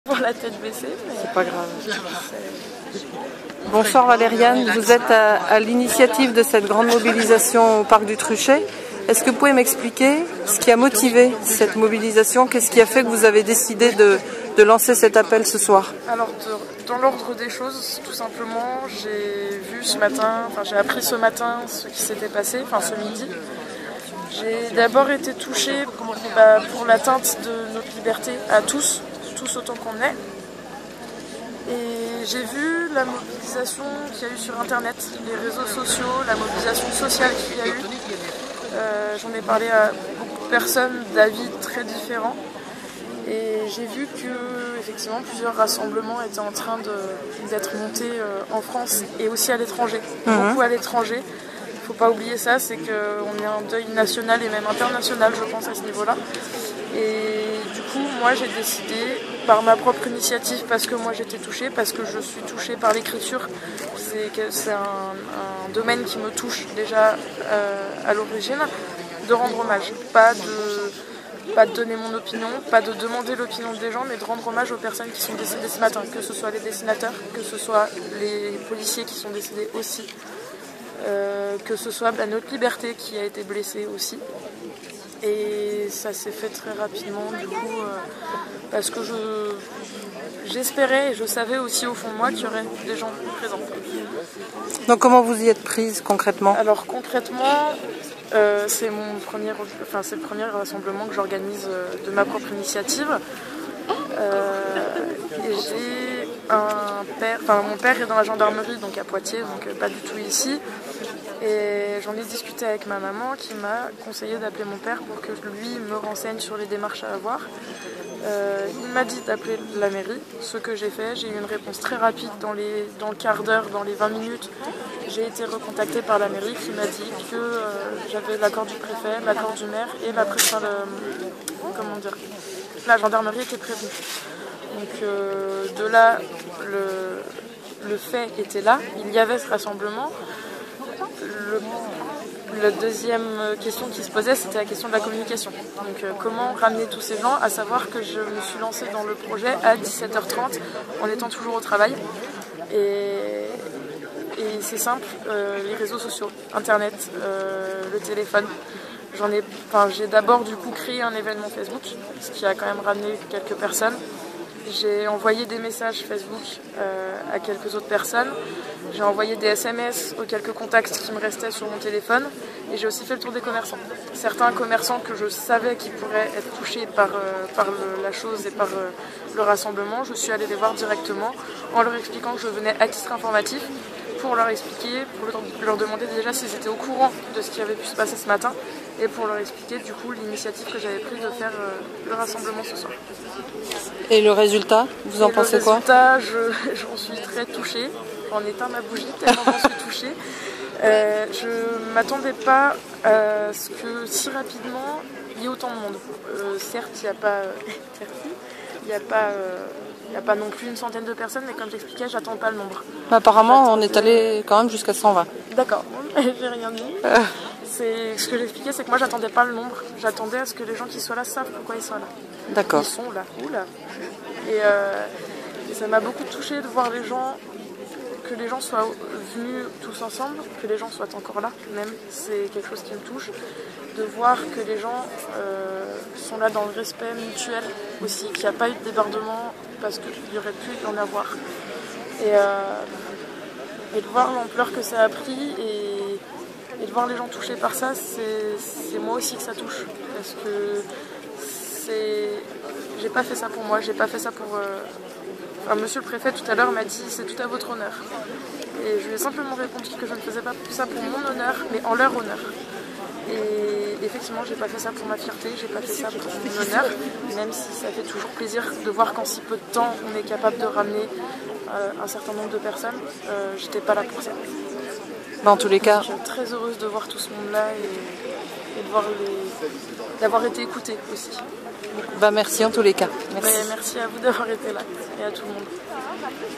Pour la tête baissée, mais c'est pas grave. Bonsoir Valériane, vous êtes à l'initiative de cette grande mobilisation au Parc du Truchet. Est-ce que vous pouvez m'expliquer ce qui a motivé cette mobilisation? Qu'est-ce qui a fait que vous avez décidé de lancer cet appel ce soir? Alors, dans l'ordre des choses, tout simplement, j'ai vu ce matin, j'ai appris ce matin ce qui s'était passé, ce midi. J'ai d'abord été touchée pour l'atteinte de notre liberté à tous autant qu'on est. Et j'ai vu la mobilisation qu'il y a eu sur Internet, les réseaux sociaux, la mobilisation sociale qu'il y a eu. J'en ai parlé à beaucoup de personnes d'avis très différents. Et j'ai vu que effectivement plusieurs rassemblements étaient en train d'être montés en France et aussi à l'étranger. Beaucoup à l'étranger. Il ne faut pas oublier ça, c'est qu'on est un deuil national et même international, je pense, à ce niveau-là. Et du coup, moi j'ai décidé, par ma propre initiative, parce que moi j'étais touchée, parce que je suis touchée par l'écriture, c'est un domaine qui me touche déjà à l'origine, de rendre hommage. Pas de donner mon opinion, pas de demander l'opinion des gens, mais de rendre hommage aux personnes qui sont décédées ce matin, que ce soit les dessinateurs, que ce soit les policiers qui sont décédés aussi, que ce soit notre liberté qui a été blessée aussi. Et ça s'est fait très rapidement du coup parce que j'espérais et je savais aussi au fond de moi qu'il y aurait des gens présents. Donc comment vous y êtes prise concrètement? Alors concrètement, c'est le premier rassemblement que j'organise de ma propre initiative. Et j'ai un père, mon père est dans la gendarmerie, donc à Poitiers, donc pas du tout ici. Et j'en ai discuté avec ma maman qui m'a conseillé d'appeler mon père pour que lui me renseigne sur les démarches à avoir. Il m'a dit d'appeler la mairie, ce que j'ai fait. J'ai eu une réponse très rapide dans le quart d'heure, dans les 20 minutes. J'ai été recontactée par la mairie qui m'a dit que j'avais l'accord du préfet, l'accord du maire et la gendarmerie était prévenue. Donc de là, le fait était là, il y avait ce rassemblement. La deuxième question qui se posait, c'était la question de la communication. Donc comment ramener tous ces gens, à savoir que je me suis lancée dans le projet à 17h30 en étant toujours au travail. Et c'est simple, les réseaux sociaux, Internet, le téléphone. J'ai d'abord du coup créé un événement Facebook, ce qui a quand même ramené quelques personnes. J'ai envoyé des messages Facebook à quelques autres personnes. J'ai envoyé des SMS aux quelques contacts qui me restaient sur mon téléphone. Et j'ai aussi fait le tour des commerçants. Certains commerçants que je savais qui pourraient être touchés par la chose et par le rassemblement, je suis allée les voir directement en leur expliquant que je venais à titre informatif pour leur expliquer, pour leur demander déjà s'ils étaient au courant de ce qui avait pu se passer ce matin et pour leur expliquer du coup l'initiative que j'avais prise de faire le rassemblement ce soir. Et le résultat, vous en pensez quoi? Le résultat, j'en suis très touchée. J'en éteins ma bougie tellement j'en suis touchée. Je ne m'attendais pas à ce que si rapidement il y ait autant de monde. Certes, il n'y a pas... il n'y a pas non plus une centaine de personnes, mais comme j'expliquais, j'attends pas le nombre. Apparemment, on est allé quand même jusqu'à 120. D'accord, j'ai rien dit. Ce que j'expliquais, c'est que moi, j'attendais pas le nombre. J'attendais à ce que les gens qui soient là savent pourquoi ils sont là. D'accord. Ils sont là, oula. Et ça m'a beaucoup touchée de voir que les gens soient venus tous ensemble, que les gens soient encore là, même. C'est quelque chose qui me touche. De voir que les gens sont là dans le respect mutuel aussi, qu'il n'y a pas eu de débordement parce qu'il y aurait pu y en avoir. Et de voir l'ampleur que ça a pris et de voir les gens touchés par ça, c'est moi aussi que ça touche. Parce que j'ai pas fait ça pour moi, j'ai pas fait ça pour... monsieur le préfet tout à l'heure m'a dit c'est tout à votre honneur. Et je lui ai simplement répondu que je ne faisais pas ça pour mon honneur, mais en leur honneur. Et effectivement, j'ai pas fait ça pour ma fierté, j'ai pas fait ça pour mon honneur, même si ça fait toujours plaisir de voir qu'en si peu de temps, on est capable de ramener un certain nombre de personnes. J'étais pas là pour ça. En tous les cas... Je suis très heureuse de voir tout ce monde-là et d'avoir été écoutée aussi. Merci en tous les cas. Merci. Merci à vous d'avoir été là et à tout le monde.